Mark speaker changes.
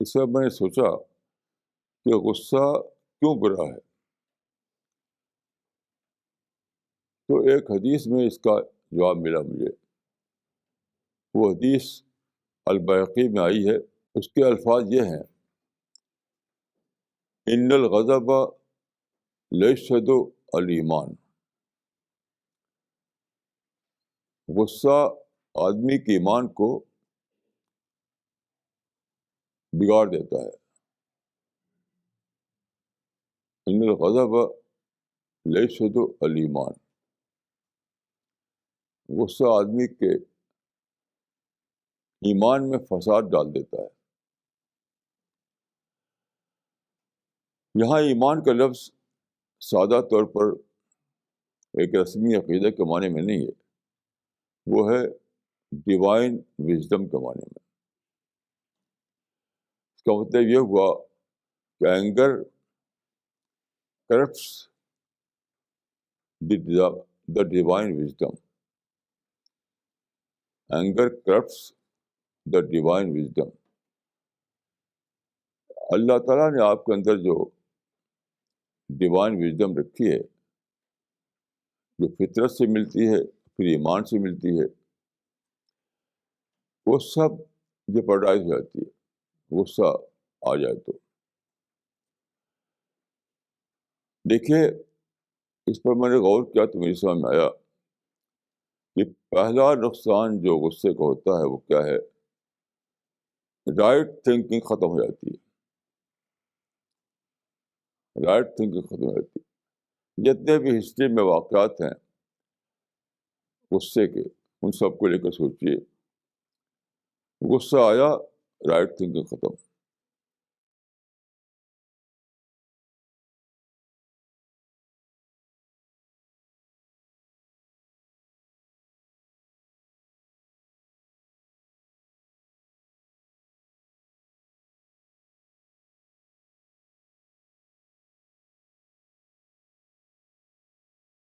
Speaker 1: اس میں نے سوچا کہ غصہ کیوں برا ہے. تو ایک حدیث میں اس کا جواب ملا مجھے. وہ حدیث البیہقی میں آئی ہے. اس کے الفاظ یہ ہیں: ان الغضب لیشہد الایمان. غصہ آدمی کے ایمان کو بگاڑ دیتا ہے. ان الغضب لیشہد الایمان. غصہ آدمی کے ایمان میں فساد ڈال دیتا ہے. یہاں ایمان کا لفظ سادہ طور پر ایک رسمی عقیدہ کے معنی میں نہیں ہے. وہ ہے ڈیوائن وزڈم کے معنی میں. اس کا مطلب یہ ہوا کہ anger corrupts the divine wisdom. Anger corrupts the divine wisdom. Allah تعالیٰ نے آپ کے اندر جو ڈیوائن وزڈم رکھی ہے، جو فطرت سے ملتی ہے، پھر ایمان سے ملتی ہے، وہ سب جیپرڈائز ہو جاتی ہے غصہ آ جائے تو. دیکھیے، اس پر میں نے غور کیا تو میری سمجھ میں آیا کہ پہلا نقصان جو غصے کا ہوتا ہے وہ کیا ہے؟ رائٹ تھنکنگ ختم ہو جاتی ہے. رائٹ تھنکنگ ختم ہو جاتی ہے. جتنے بھی ہسٹری میں واقعات ہیں غصے کے، ان سب کو لے کر سوچیے. غصہ آیا، رائٹ تھنکنگ ختم.